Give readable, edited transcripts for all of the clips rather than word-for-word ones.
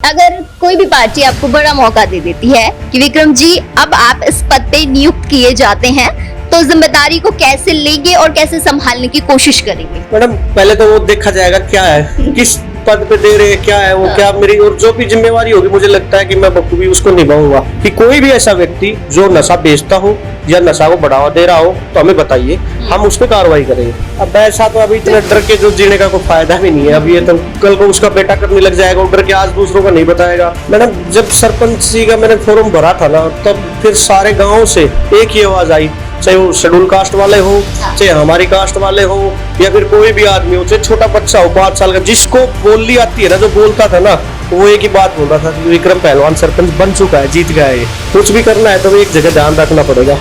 अगर कोई भी पार्टी आपको बड़ा मौका दे देती है कि विक्रम जी अब आप इस पद पे नियुक्त किए जाते हैं, तो जिम्मेदारी को कैसे लेंगे और कैसे संभालने की कोशिश करेंगे? मैडम पहले तो वो देखा जाएगा क्या है, किस पद पे दे रहे हैं, क्या है वो, क्या मेरी और जो भी जिम्मेवारी होगी मुझे लगता है कि मैं बखूबी उसको निभाऊंगा। कि कोई भी ऐसा व्यक्ति जो नशा बेचता हो या नशा को बढ़ावा दे रहा हो तो हमें बताइए, हम उस पर कार्रवाई करेंगे। अब ऐसा तो अभी इतना डर के जो जीने का कोई फायदा भी नहीं है। अब ये तो कल को उसका बेटा करने लग जाएगा और डर के आज दूसरों को नहीं बताएगा। मैडम जब सरपंची का मैंने फॉर्म भरा था ना, तब फिर सारे गाँव से एक ही आवाज आई, चाहे वो शेड्यूल कास्ट वाले हो, चाहे हमारी कास्ट वाले हो, या फिर कोई भी आदमी हो, चाहे छोटा बच्चा हो 5 साल का, जिसको बोलनी आती है ना, जो बोलता था ना, वो एक ही बात बोल रहा था कि विक्रम पहलवान सरपंच बन चुका है, जीत गया है। कुछ भी करना है तो एक जगह ध्यान रखना पड़ेगा,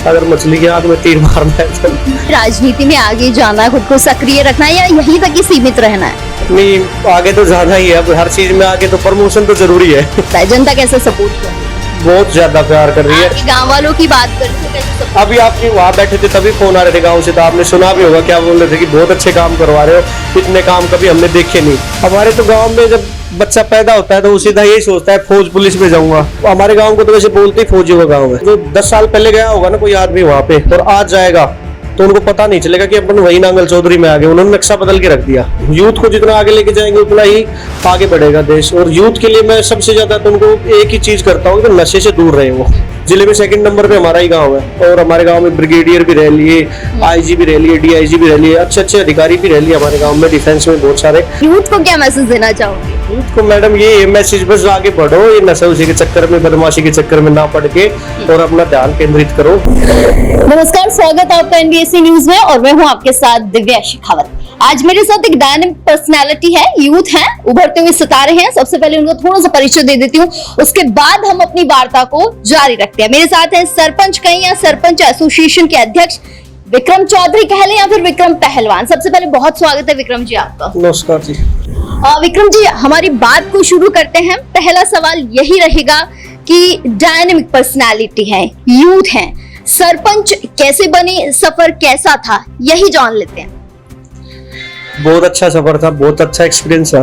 अगर मछली की आंख में तीर मारना है तो। राजनीति में आगे जाना है, खुद को सक्रिय रखना है या यहीं तक ही सीमित रहना है? नहीं, आगे तो जाना ही है। अब हर चीज में आगे तो प्रमोशन तो जरूरी है। जनता कैसे सपोर्ट कर रही है? बहुत ज्यादा प्यार कर रही है। गाँव वालों की बात करें तो कैसे support? अभी आपके वहाँ बैठे थे तभी फोन आ रहे थे गाँव से, तो आपने सुना भी होगा क्या बोल रहे थे कि बहुत अच्छे काम करवा रहे हो, इतने काम कभी हमने देखे नहीं। हमारे तो गाँव में जब बच्चा पैदा होता है तो वो सीधा यही सोचता है फौज पुलिस में जाऊंगा। हमारे गाँव को तो वैसे बोलते ही फौजी होगा गाँव में। जो 10 साल पहले गया होगा ना कोई आदमी वहाँ पे और आज जाएगा तो उनको पता नहीं चलेगा कि अपन वही नांगल चौधरी में आ गए। उन्होंने नक्शा बदल के रख दिया। यूथ को जितना आगे लेके जाएंगे उतना ही आगे बढ़ेगा देश। और यूथ के लिए मैं सबसे ज्यादा तो उनको एक ही चीज करता हूँ कि नशे से दूर रहे। वो जिले में 2nd नंबर पे हमारा ही गांव है और हमारे गांव में ब्रिगेडियर भी रह लिए, आईजी भी रह लिए, डीआईजी भी रह लिए, अच्छे अधिकारी भी रह लिए हमारे गांव में, डिफेंस में बहुत सारे। यूथ को क्या मैसेज देना चाहोगे? यूथ को मैडम ये मैसेज, बस आगे बढ़ो, ये नशा उसी के चक्कर में, बदमाशी के चक्कर में ना पड़ के और अपना ध्यान केंद्रित करो। नमस्कार, स्वागत है आपका एनबीएससी न्यूज में और मैं हूं आपके साथ दिव्या शेखावत। आज मेरे साथ एक डायनामिक पर्सनालिटी है, यूथ है, उभरते हुए सितारे हैं। सबसे पहले उनको थोड़ा सा परिचय दे देती हूँ, उसके बाद हम अपनी वार्ता को जारी रखते हैं। मेरे साथ हैं सरपंच कहीं या सरपंच एसोसिएशन के अध्यक्ष विक्रम चौधरी कह लें या फिर विक्रम पहलवान। सबसे पहले बहुत स्वागत है विक्रम जी आपका। नमस्कार जी। विक्रम जी, हमारी बात को शुरू करते हैं। पहला सवाल यही रहेगा कि डायनामिक पर्सनालिटी है, यूथ है, सरपंच कैसे बने, सफर कैसा था, यही जान लेते हैं। बहुत अच्छा सफर था, बहुत अच्छा एक्सपीरियंस था।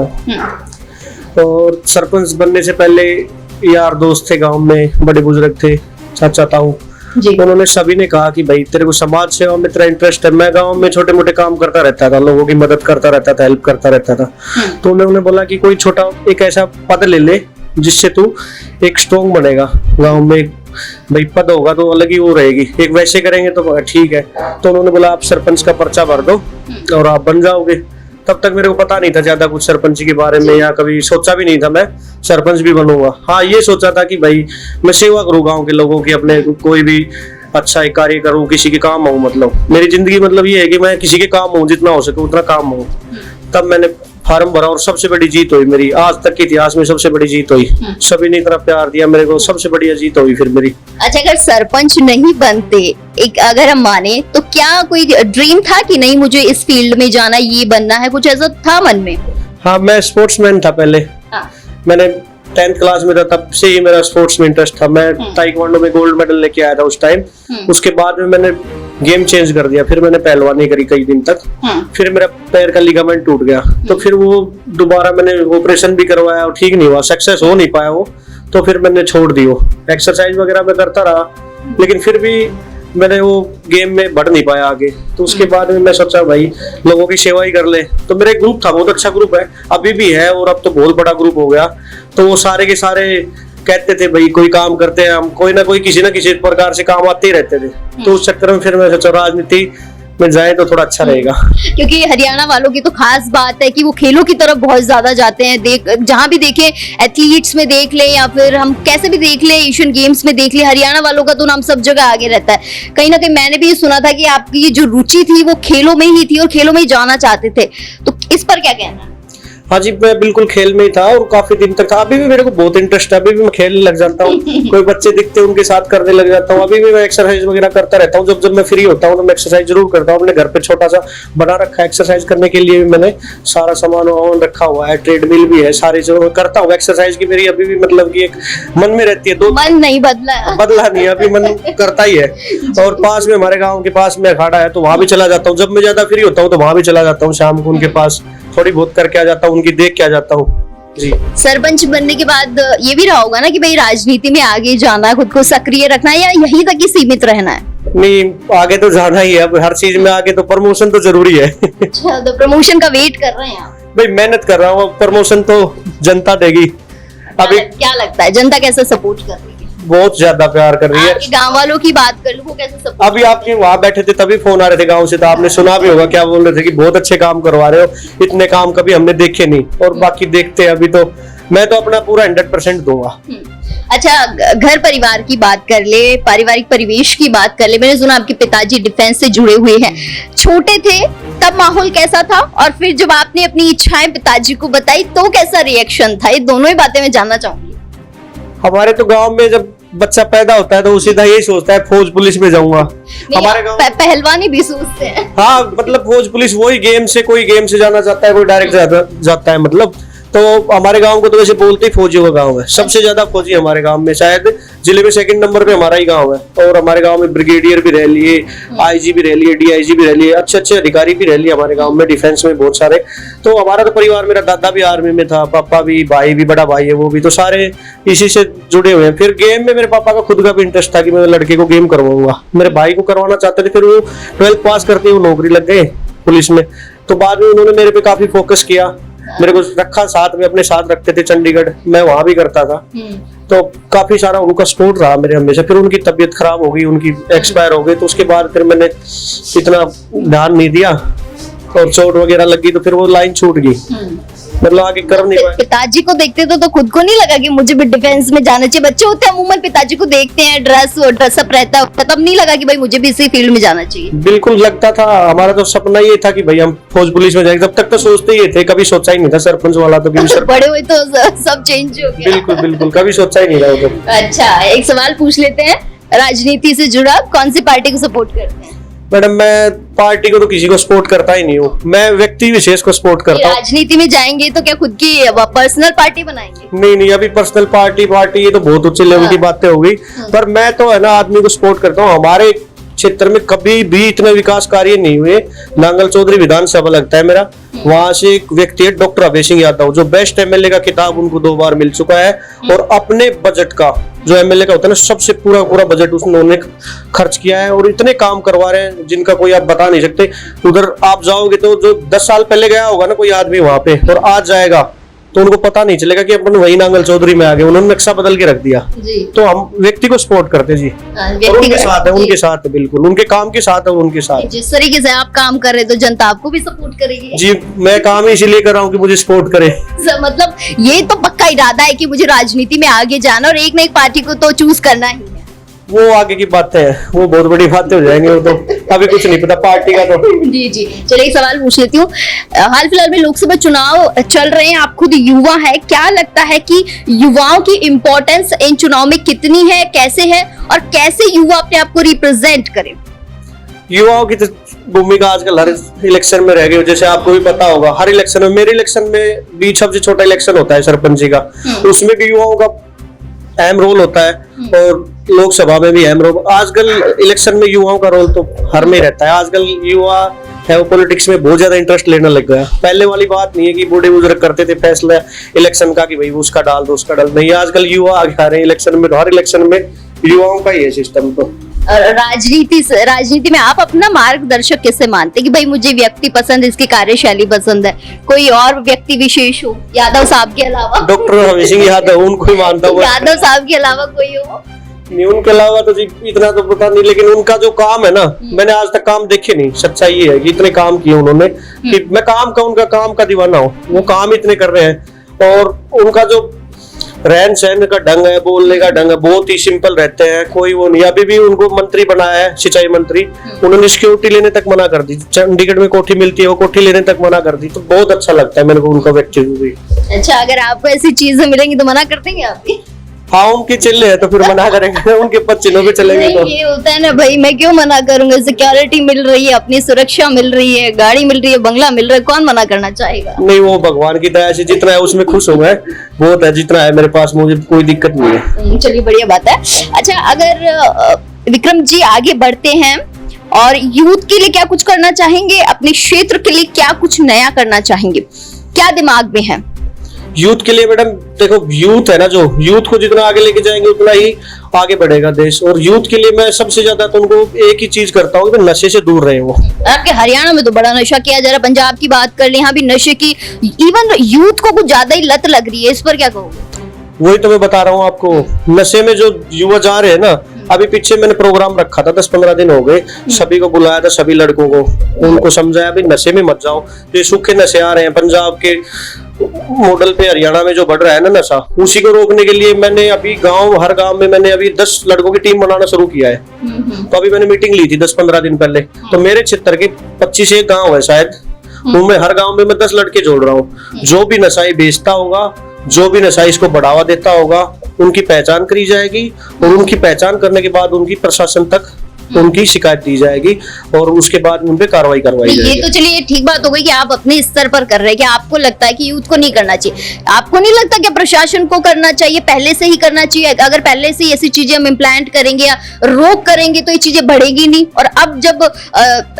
और सरपंच बनने से पहले यार दोस्त थे गांव में, बड़े बुजुर्ग थे, चाचा ताऊ, उन्होंने सभी ने कहा कि भाई तेरे को समाज सेवा में तेरा इंटरेस्ट है। मैं गांव में छोटे मोटे काम करता रहता था, लोगों की मदद करता रहता था, हेल्प करता रहता था। तो उन्होंने बोला कि कोई छोटा एक ऐसा पद ले ले जिससे तू एक स्ट्रॉन्ग बनेगा गांव में। भाई पद होगा तो अलग ही वो रहेगी, एक वैसे करेंगे तो ठीक है। तो उन्होंने बोला आप सरपंच का पर्चा भर दो और आप बन जाओगे। तब तक मेरे को पता नहीं था ज्यादा कुछ सरपंच के बारे में, या कभी सोचा भी नहीं था मैं सरपंच भी बनूंगा। हाँ, ये सोचा था कि भाई मैं सेवा करूँ गाँव के लोगों की, अपने कोई भी अच्छा एक कार्य करूँ, किसी के काम आऊँ। मतलब मेरी जिंदगी मतलब ये है कि मैं किसी के काम हूँ, जितना हो सके उतना काम हूँ। तब मैंने फार्म भरा और सबसे बड़ी जीत हुई मेरी, आज तक के इतिहास में सबसे बड़ी जीत हुई। सभी ने इतना प्यार दिया मेरे को, सबसे बढ़िया जीत हुई फिर मेरी। अच्छा, अगर सरपंच नहीं बनते, एक अगर हम माने, तो क्या कोई ड्रीम था कि नहीं मुझे इस फील्ड में जाना, ये बनना है, कुछ ऐसा था मन में? हाँ, मैं स्पोर्ट्समैन था पहले। मैंने 10th क्लास में था तब से ही मेरा स्पोर्ट्स में इंटरेस्ट था। मैं ताइक्वांडो में गोल्ड मेडल लेके आया था उस टाइम। उसके बाद में मैंने गेम चेंज कर दिया, फिर मैंने पहलवानी करी कई दिन तक। फिर मेरा पैर का लिगामेंट टूट गया, तो फिर वो दोबारा मैंने ऑपरेशन भी करवाया और ठीक नहीं हुआ, सक्सेस हो नहीं पाया वो। तो फिर मैंने छोड़ दी वो। एक्सरसाइज वगैरह मैं करता रहा, लेकिन फिर भी मैंने वो गेम में बढ़ नहीं पाया आगे। तो उसके बाद में मैं सोचा भाई लोगों की सेवा ही कर ले। तो मेरा एक ग्रुप था, बहुत अच्छा ग्रुप है, अभी भी है और अब तो बहुत बड़ा ग्रुप हो गया। तो वो सारे के सारे कहते थे भाई कोई काम करते हैं हम, कोई ना कोई किसी ना किसी प्रकार से काम आते ही रहते थे। तो उस चक्कर में फिर मैं सोचा राजनीति में जाए तो थोड़ा अच्छा रहेगा। क्योंकि हरियाणा वालों की तो खास बात है कि वो खेलों की तरफ बहुत ज्यादा जाते हैं। जहां भी देखें, एथलीट्स में देख ले या फिर हम कैसे भी देख ले, एशियन गेम्स में देख ले, हरियाणा वालों का तो नाम सब जगह आगे रहता है। कहीं ना कहीं मैंने भी सुना था कि आपकी जो रुचि थी वो खेलों में ही थी और खेलों में ही जाना चाहते थे, तो इस पर क्या कहना है? हाँ जी, मैं बिल्कुल खेल में ही था और काफी दिन तक था। अभी भी मेरे को बहुत इंटरेस्ट है, अभी भी मैं खेलने लग जाता हूँ। कोई बच्चे दिखते हैं उनके साथ करने लग जाता हूँ। अभी भी मैं एक्सरसाइज वगैरह करता रहता हूँ। जब मैं फ्री होता हूँ तो मैं एक्सरसाइज जरूर करता हूँ। अपने घर पे छोटा सा बना रखा है एक्सरसाइज करने के लिए भी, मैंने सारा सामान वामान रखा हुआ है, ट्रेडमिल भी है, सारी जो करता हूँ एक्सरसाइज की मेरी अभी भी मतलब की एक मन में रहती है। मन नहीं बदला नहीं, अभी मन करता ही है। और पास में हमारे गाँव के पास में अखाड़ा है तो वहां भी चला जाता हूँ। जब मैं ज्यादा फ्री होता हूँ तो वहां भी चला जाता हूँ, शाम को उनके पास थोड़ी बहुत करके आ जाता हूँ, उनकी देख के आ जाता हूँ। जी। सरपंच बनने के बाद ये भी रहा होगा ना कि भाई राजनीति में आगे जाना, खुद को सक्रिय रखना, या यहीं तक ही सीमित रहना है? नहीं, आगे तो जाना ही है। अब हर चीज में आगे तो प्रमोशन तो जरूरी है। अच्छा, तो प्रमोशन का वेट कर रहे हैं आप? भाई मेहनत कर रहा हूँ, प्रमोशन तो जनता देगी। अभी क्या लगता है जनता कैसे सपोर्ट कर रही है? बहुत ज्यादा प्यार कर रही है। आपके गांव वालों की बात कर लूं, वो कैसे सपोर्ट? अभी आपके वहां बैठे थे तभी फोन आ रहे थे गांव से, तो आपने सुना भी होगा क्या बोल रहे थे कि बहुत अच्छे काम करवा रहे हो, इतने काम कभी हमने देखे नहीं। और बाकी देखते हैं, अभी तो मैं तो अपना पूरा 100% दूंगा। अच्छा, घर परिवार की बात कर ले, पारिवारिक परिवेश की बात कर ले। मैंने सुना आपके पिताजी डिफेंस से जुड़े हुए हैं। छोटे थे तब माहौल कैसा था, और फिर जब आपने अपनी इच्छाएं पिताजी को बताई तो कैसा रिएक्शन था? ये दोनों ही बातें मैं जानना चाहूंगी। हमारे तो गांव में जब बच्चा पैदा होता है तो वो सीधा यही सोचता है फौज पुलिस में जाऊंगा। हमारे गांव पहलवानी भी सोचते हैं। हाँ, मतलब फौज पुलिस, वही गेम से, कोई गेम से जाना चाहता है, कोई डायरेक्ट जाता है। मतलब तो हमारे गांव को तो वैसे बोलते ही फौजियों का गांव है। सबसे ज्यादा फौजी हमारे गांव में, शायद जिले में 2nd नंबर पे हमारा ही गांव है। और हमारे गांव में ब्रिगेडियर भी रह लिए, आईजी भी रह लिए, डीआईजी भी रह लिए, अच्छे अच्छे अधिकारी भी रह लिए हमारे गांव में, डिफेंस में बहुत सारे। तो हमारा तो परिवार, मेरा दादा भी आर्मी में था, पापा भी, भाई भी, बड़ा भाई है वो भी, तो सारे इसी से जुड़े हुए हैं। फिर गेम में मेरे पापा का खुद का भी इंटरेस्ट था कि मैं लड़के को गेम करवाऊंगा। मेरे भाई को करवाना चाहते थे, फिर वो 12th पास करके वो नौकरी लग गए पुलिस में। तो बाद में उन्होंने मेरे पे काफी फोकस किया, मेरे को रखा साथ में, अपने साथ रखते थे चंडीगढ़, मैं वहां भी करता था। तो काफी सारा उनका सपोर्ट रहा मेरे हमेशा। फिर उनकी तबीयत खराब हो गई, उनकी एक्सपायर हो गई, तो उसके बाद फिर मैंने इतना ध्यान नहीं दिया और चोट वगैरह लगी, तो फिर वो लाइन छूट गई। मतलब आगे कर नहीं पाए। पिताजी को देखते तो खुद को नहीं लगा कि मुझे भी डिफेंस में जाना चाहिए? बच्चे होते हैं अमूमन पिताजी को देखते हैं, ड्रेसअप रहता है, तब नहीं लगा कि भाई मुझे भी इसी फील्ड में जाना चाहिए? बिल्कुल लगता था। हमारा तो सपना ये था कि भाई हम फौज पुलिस में जाएंगे। जब तक तो सोचते ही थे, कभी सोचा ही नहीं था सरपंच वाला। तो बड़े हुए तो सब चेंज हो गया। बिल्कुल बिल्कुल, कभी सोचा ही नहीं था वो तो। अच्छा, एक सवाल पूछ लेते हैं राजनीति से जुड़ा, कौन सी पार्टी को सपोर्ट करते हैं? मैडम, मैं पार्टी को तो किसी को सपोर्ट करता ही नहीं हूँ, मैं व्यक्ति विशेष को सपोर्ट करता हूँ। राजनीति में जाएंगे तो क्या खुद की पर्सनल पार्टी बनाएंगे? नहीं, अभी पर्सनल पार्टी ये तो बहुत उच्च लेवल की बातें हो गई। पर मैं तो है ना आदमी को सपोर्ट करता हूँ। हमारे क्षेत्र में कभी भी इतने विकास कार्य नहीं हुए। नांगल चौधरी विधानसभा लगता है मेरा, वहां से एक व्यक्ति है डॉक्टर अभय सिंह यादव, जो बेस्ट एमएलए का खिताब उनको 2 बार मिल चुका है। और अपने बजट का, जो एमएलए का होता है ना, सबसे पूरा बजट उन्होंने खर्च किया है। और इतने काम करवा रहे हैं जिनका कोई आप बता नहीं सकते। उधर आप जाओगे तो जो 10 साल पहले गया होगा ना कोई आदमी वहां पे, और आज जाएगा तो उनको पता नहीं चलेगा कि अपन वही नांगल चौधरी में आ गए। उन्होंने नक्शा बदल के रख दिया जी। तो हम व्यक्ति को सपोर्ट करते जी, और उनके साथ है, उनके साथ है, बिल्कुल उनके काम के साथ है, उनके साथ। जिस तरीके से आप काम कर रहे हैं तो जनता आपको भी सपोर्ट करेगी जी। मैं काम इसीलिए कर रहा हूँ कि मुझे सपोर्ट करे। मतलब ये तो पक्का इरादा है कि मुझे राजनीति में आगे जाना और एक ना एक पार्टी को तो चूज करना ही है। वो आगे की बातें हैं, वो बहुत बड़ी बातें हो जाएंगी, वो तो अभी कुछ नहीं पता पार्टी का तो। जी। चलिए एक सवाल पूछ लेती हूँ। हाल फिलहाल में लोकसभा चुनाव चल रहे हैं, आप खुद युवा है, क्या लगता है कि युवाओं की इम्पोर्टेंस इन चुनाव में कितनी है, कैसे है, और कैसे युवा अपने आप को रिप्रेजेंट करें? युवाओं की तो भूमिका आजकल हर इलेक्शन में रह गई। जैसे आपको भी पता होगा, हर इलेक्शन में, मेरे इलेक्शन में भी सबसे छोटा इलेक्शन होता है सरपंच जी का, उसमें भी युवाओं का अहम रोल होता है। और लोकसभा में भी अहम रोल। आजकल इलेक्शन में युवाओं का रोल तो हर में रहता है। आजकल युवा है वो पॉलिटिक्स में बहुत ज्यादा इंटरेस्ट लेने लग गया। पहले वाली बात नहीं है कि बूढ़े बुजुर्ग करते थे फैसला इलेक्शन का कि भाई उसका डाल दो, उसका डाल। नहीं, आजकल युवा आगे आ रहे हैं इलेक्शन में, हर इलेक्शन में युवाओं का ही है सिस्टम। तो राजनीति में आप अपना मार्गदर्शक किससे मानते हैं कि भाई मुझे व्यक्ति पसंद, इसकी कार्यशैली पसंद है? कोई और व्यक्ति विशेष हो यादव साहब के अलावा? डॉक्टर अभय सिंह यादव, उनको ही मानता हूँ। यादव साहब के अलावा कोई हो? नहीं, उनके अलावा तो जी इतना तो पता नहीं, लेकिन उनका जो काम है ना, मैंने आज तक काम देखे नहीं। सच्चाई ये है कि इतने काम किए उन्होंने कि मैं उनका काम का दीवाना हूँ। वो काम इतने कर रहे हैं, और उनका जो रहन सहन का ढंग है, बोलने का ढंग है, बहुत ही सिंपल रहते हैं। कोई वो नहीं। अभी भी उनको मंत्री बनाया है, सिंचाई मंत्री, उन्होंने सिक्योरिटी लेने तक मना कर दी। चंडीगढ़ में कोठी मिलती है, वो कोठी लेने तक मना कर दी। तो बहुत अच्छा लगता है मेरे को उनका व्यक्तित्व भी। अच्छा, अगर आपको ऐसी चीजें मिलेंगी तो मना कर देंगे आप भी? हाँ, उनके चिल्ले है तो फिर मना करेंगे। उनके पच्चीनों पे चलेंगे तो ये होता है ना भाई, मैं क्यों मना करूंगा? सिक्योरिटी मिल रही है, अपनी सुरक्षा मिल रही है, गाड़ी मिल रही है, बंगला मिल रहा है, कौन मना करना चाहेगा? नहीं, वो भगवान की दया से जितना है उसमें खुश हूँ मैं, बहुत है। जितना है मेरे पास, मुझे कोई दिक्कत नहीं है। चलिए, बढ़िया बात है। अच्छा, अगर विक्रम जी आगे बढ़ते हैं और यूथ के लिए क्या कुछ करना चाहेंगे, अपने क्षेत्र के लिए क्या कुछ नया करना चाहेंगे, क्या दिमाग में है? यूथ के लिए मैडम देखो, यूथ है ना, जो यूथ को जितना आगे लेके जाएंगे उतना ही आगे बढ़ेगा देश। और यूथ के लिए मैं सबसे ज्यादा तो उनको एक ही चीज करता हूँ कि नशे से दूर रहे वो। आपके हरियाणा में तो बड़ा नशा किया जा रहा है, पंजाब की बात कर ले, यहाँ भी नशे की इवन यूथ को कुछ ज्यादा ही लत लग रही है, इस पर क्या कहोगे? वही तो मैं बता रहा हूँ आपको, नशे में जो युवा जा रहे हैं ना, अभी पीछे मैंने प्रोग्राम रखा था, 10-15 दिन हो गए, सभी को बुलाया था, सभी लड़कों को, उनको समझाया भाई नशे में मत जाओ। ये सूखे नशे आ रहे हैं पंजाब के मॉडल पे, हरियाणा में जो बढ़ रहा है ना नशा, उसी को रोकने के लिए मैंने अभी हर गांव में मैंने अभी 10 लड़कों की टीम बनाना शुरू किया है। तो अभी मैंने मीटिंग ली थी 10-15 दिन पहले, तो मेरे क्षेत्र के 25 एक गाँव है शायद, उनमें हर गाँव में मैं 10 लड़के जोड़ रहा हूँ। जो भी नशाई बेचता होगा, जो भी नशा इसको बढ़ावा देता होगा, उनकी पहचान करी जाएगी, और उनकी पहचान करने के बाद उनकी प्रशासन तक उनकी शिकायत दी जाएगी, और उसके बाद उन पे कार्रवाई करवाई जाएगी। ये तो चलिए ठीक बात हो गई कि आप अपने स्तर पर कर रहे हैं, कि आपको लगता है कि यूथ को नहीं करना चाहिए। आपको नहीं लगता कि प्रशासन को करना चाहिए, पहले से ही करना चाहिए? अगर पहले से ऐसी चीजें हम इम्प्लांट करेंगे या रोक करेंगे तो ये चीजें बढ़ेगी नहीं। और अब जब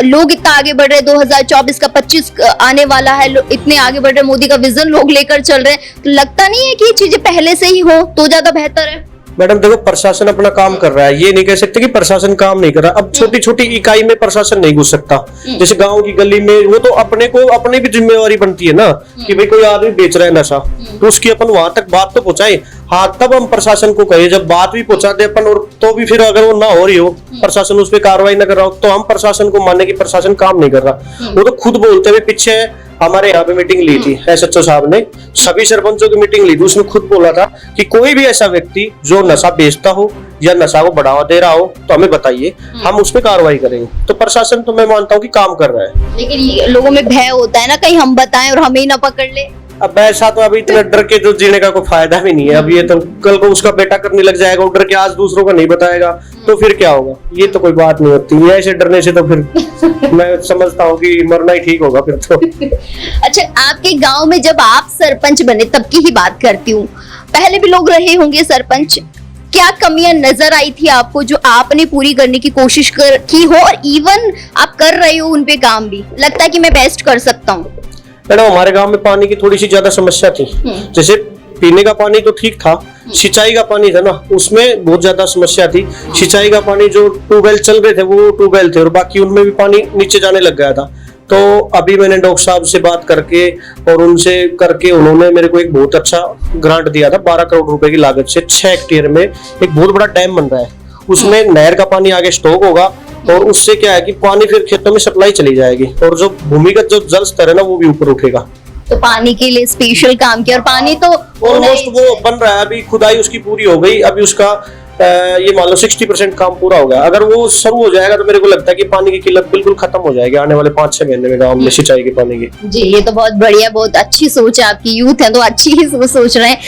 लोग इतना आगे बढ़ रहे हैं, 2024 का 25 आने वाला है, इतने आगे बढ़ रहे, मोदी का विजन लोग लेकर चल रहे हैं, तो लगता नहीं है कि ये चीजें पहले से ही हो तो ज्यादा बेहतर है? मैडम देखो, प्रशासन अपना काम कर रहा है, ये नहीं कह सकते कि प्रशासन काम नहीं कर रहा। अब छोटी छोटी इकाई में प्रशासन नहीं घुस सकता, जैसे गांव की गली में, वो तो अपने को अपनी भी जिम्मेवारी बनती है ना कि भाई कोई आदमी बेच रहा है नशा, तो उसकी अपन वहां तक बात तो पहुंचाए। हाँ, तब हम प्रशासन को कहे, जब बात भी पहुंचा दे अपन, और तो भी फिर अगर वो ना हो रही हो, प्रशासन उस पर कार्रवाई न कर रहा हो, तो हम प्रशासन को माने कि प्रशासन काम नहीं कर रहा। वो तो खुद बोलते हुए, पीछे हमारे यहाँ पे मीटिंग ली थी एसएचओ साहब ने, सभी सरपंचों की मीटिंग ली थी, उसमें खुद बोला था कि कोई भी ऐसा व्यक्ति जो नशा बेचता हो या नशा को बढ़ावा दे रहा हो तो हमें बताइए, हम उस पर कार्रवाई करेंगे। तो प्रशासन तो मैं मानता हूँ कि काम कर रहा है, लेकिन ये लोगों में भय होता है ना, कहीं हम बताएं और हमें ही ना पकड़ ले। अब ऐसा तो अभी इतना डर के तो जीने का कोई फायदा भी नहीं है। अब ये तो कल को उसका बेटा करने लग जाएगा, डर के आज दूसरों को नहीं बताएगा, तो फिर क्या होगा? ये तो कोई बात नहीं होती, ऐसे डरने से तो फिर मैं समझता हूँ कि मरना ही ठीक होगा फिर तो। अच्छा, आपके गांव में जब आप सरपंच बने तब की ही बात करती हूँ, पहले भी लोग रहे होंगे सरपंच, क्या कमियां नजर आई थी आपको जो आपने पूरी करने की कोशिश की हो, और इवन आप कर रहे हो उन पे काम भी, लगता है कि मैं बेस्ट कर सकता हूँ? मैडम हमारे गांव में पानी की थोड़ी सी ज्यादा समस्या थी, जैसे पीने का पानी तो ठीक था, सिंचाई का पानी था ना, उसमें बहुत ज्यादा समस्या थी। सिंचाई का पानी जो ट्यूबवेल चल रहे थे वो ट्यूबवेल थे, और बाकी उनमें भी पानी नीचे जाने लग गया था। तो अभी मैंने डॉक्टर साहब से बात करके और उनसे करके, उन्होंने मेरे को एक बहुत अच्छा ग्रांट दिया था, 12 करोड़ रुपए की लागत से 6 हेक्टेयर में एक बहुत बड़ा डैम बन रहा है, उसमें नहर का पानी आगे स्टॉक होगा, और उससे क्या है कि पानी फिर खेतों में सप्लाई चली जाएगी, और जो भूमिगत जो जल स्तर है ना वो भी ऊपर उठेगा। तो पानी के लिए स्पेशल काम किया, और पानी तो ऑलमोस्ट वो बन रहा है, अभी खुदाई उसकी पूरी हो गई, अभी उसका ये मान लो 60% काम पूरा हो गया। अगर वो शुरू हो जाएगा तो मेरे को लगता है कि पानी की किल्लत बिल्कुल खत्म हो जाएगी आने वाले 5-6 महीने में गांव में सिंचाई के पानी की। जी, ये तो बहुत बढ़िया, बहुत अच्छी सोच है आपकी, यूथ है तो अच्छी ही सोच रहे हैं।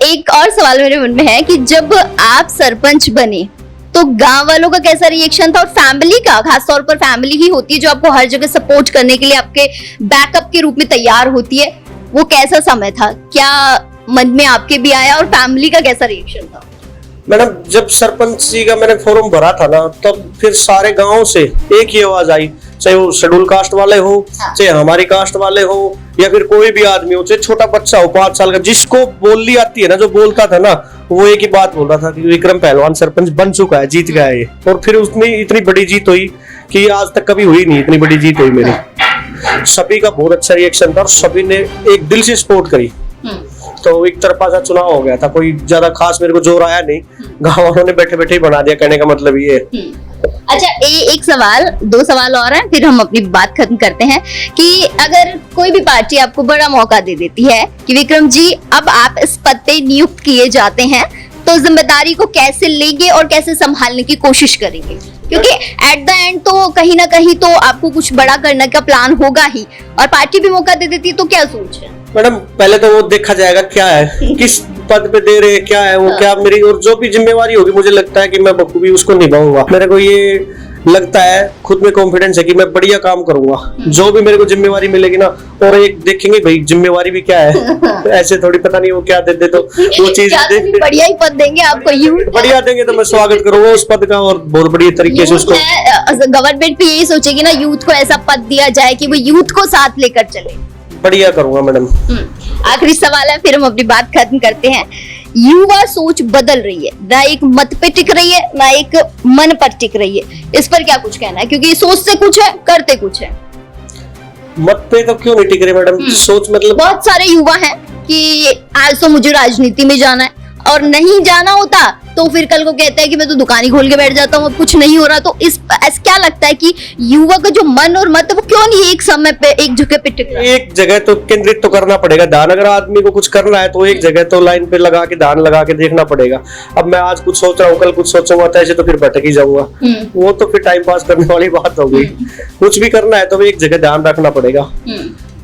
एक और सवाल मेरे मन में है कि जब आप सरपंच बने तो गांव वालों का कैसा रिएक्शन था, और फैमिली का, खासतौर पर फैमिली ही होती है जो आपको हर जगह सपोर्ट करने के लिए आपके बैकअप के रूप में तैयार होती है, वो कैसा समय था? क्या मन में आपके भी आया, और फैमिली का कैसा रिएक्शन था? मैडम जब सरपंची का मैंने फॉर्म भरा था ना, तब फिर सारे गांव से एक ही आवाज आई, चाहे वो शेड्यूल कास्ट वाले हो, चाहे हमारी कास्ट वाले हो, या फिर कोई भी आदमी हो, चाहे छोटा बच्चा हो 5 साल का, जिसको बोली आती है ना, जो बोलता था ना, वो एक ही बात बोल रहा था कि विक्रम पहलवान सरपंच बन चुका है, जीत गया है। और फिर उसमें इतनी बड़ी जीत हुई कि आज तक कभी हुई नहीं, इतनी बड़ी जीत हुई मेरी। सभी का बहुत अच्छा रिएक्शन था, और सभी ने एक दिल से सपोर्ट करी। तो एक तरफा सा चुनाव हो गया था, कोई ज्यादा खास मेरे को जोर आया नहीं, गाँव वालों ने बैठे बैठे ही बना दिया, कहने का मतलब ये है। अच्छा, एक सवाल, 2 सवाल और हैं, फिर हम अपनी बात खत्म करते हैं कि अगर कोई भी पार्टी आपको बड़ा मौका दे देती है कि विक्रम जी अब आप इस पद पे नियुक्त किए जाते हैं, तो जिम्मेदारी को कैसे लेंगे और कैसे संभालने की कोशिश करेंगे? क्योंकि एट द एंड तो कहीं ना कहीं तो आपको कुछ बड़ा करने का प्लान होगा ही, और पार्टी भी मौका दे देती है, तो क्या सोच है? मैडम पहले तो वो देखा जाएगा क्या है, किस पद पे दे रहे, क्या है वो, क्या मेरी, और जो भी जिम्मेवारी होगी मुझे लगता है कि मैं बखूबी उसको निभाऊंगा। मेरे को ये लगता है, खुद में कॉन्फिडेंस है कि मैं बढ़िया काम करूंगा, जो भी मेरे को जिम्मेवारी मिलेगी ना। और एक देखेंगे भाई जिम्मेवारी भी क्या है, ऐसे थोड़ी पता नहीं वो क्या देते, तो वो चीज बढ़िया ही पद देंगे आपको, यूथ बढ़िया देंगे तो मैं स्वागत करूंगा उस पद का, और बहुत बढ़िया तरीके से उसको। गवर्नमेंट भी यही सोचेगी ना, यूथ को ऐसा पद दिया जाए कि वो यूथ को साथ लेकर चले। बढ़िया करूंगा मैडम। आखिरी सवाल है, फिर हम अपनी बात खत्म करते हैं। युवा सोच बदल रही है, ना एक मत पे टिक रही है, ना एक मन पर टिक रही है, इस पर क्या कुछ कहना है? क्योंकि सोचते कुछ है, करते कुछ है। मत पे तो क्यों नहीं टिक रहे मैडम, सोच मतलब बहुत सारे युवा हैं कि आज तो मुझे राजनीति में जाना है, और नहीं जाना होता तो फिर कल को कहते हैं कि मैं तो दुकान ही खोल के बैठ जाता हूँ, अब कुछ नहीं हो रहा। तो इस क्या लगता है कि युवा का जो मन और मत है वो क्यों नहीं एक समय पे एक जगह पे टिक रहा है? एक जगह तो केंद्रित तो करना पड़ेगा ध्यान। अगर आदमी को कुछ करना है तो एक जगह तो लाइन पे लगा के ध्यान लगा के देखना पड़ेगा। अब मैं आज कुछ सोच रहा हूँ, कल कुछ सोचूंगा तो ऐसे तो फिर भटक ही जाऊंगा। वो तो फिर टाइम पास करने वाली बात हो गई। कुछ भी करना है तो एक जगह ध्यान रखना पड़ेगा।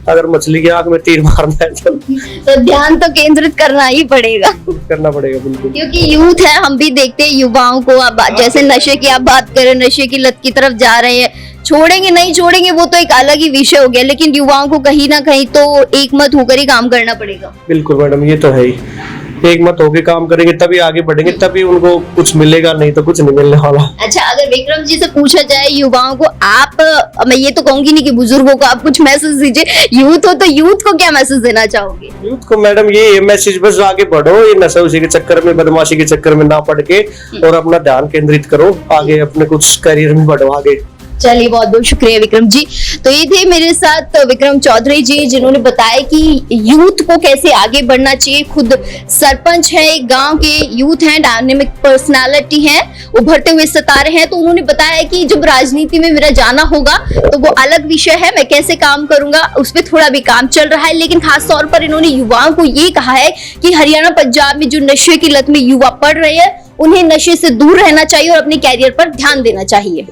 अगर मछली की आंख में तीर मारना है तो ध्यान तो केंद्रित करना ही पड़ेगा, करना पड़ेगा बिल्कुल। क्योंकि यूथ है, हम भी देखते हैं युवाओं को। अब जैसे नशे की आप बात करें, नशे की लत की तरफ जा रहे हैं, छोड़ेंगे नहीं छोड़ेंगे वो तो एक अलग ही विषय हो गया, लेकिन युवाओं को कहीं ना कहीं तो एक मत होकर ही काम करना पड़ेगा। बिल्कुल मैडम, ये तो है ही। एक मत होके काम करेंगे तभी आगे बढ़ेंगे, तभी उनको कुछ मिलेगा, नहीं तो कुछ नहीं मिलने वाला। अच्छा, अगर विक्रम जी से पूछा जाए युवाओं को, आप, मैं ये तो कहूंगी नहीं कि बुजुर्गों को आप कुछ मैसेज दीजिए, यूथ हो तो यूथ को क्या मैसेज देना चाहोगे? यूथ को मैडम ये मैसेज, बस आगे बढ़ो, ये नशा उसी के चक्कर में, बदमाशी के चक्कर में ना पड़ के और अपना ध्यान केंद्रित करो, आगे अपने कुछ करियर में बढ़ो आगे। चलिए, बहुत बहुत शुक्रिया विक्रम जी। तो ये थे मेरे साथ विक्रम चौधरी जी, जिन्होंने बताया कि यूथ को कैसे आगे बढ़ना चाहिए। खुद सरपंच है, एक गांव के यूथ हैं, डायनेमिक पर्सनालिटी हैं, उभरते हुए सितारे हैं। तो उन्होंने बताया कि जब राजनीति में मेरा जाना होगा तो वो अलग विषय है, मैं कैसे काम करूंगा उस पर थोड़ा भी काम चल रहा है। लेकिन खास तौर पर इन्होंने युवाओं को ये कहा है कि हरियाणा पंजाब में जो नशे की लत में युवा पड़ रहे हैं, उन्हें नशे से दूर रहना चाहिए और अपने कैरियर पर ध्यान देना चाहिए।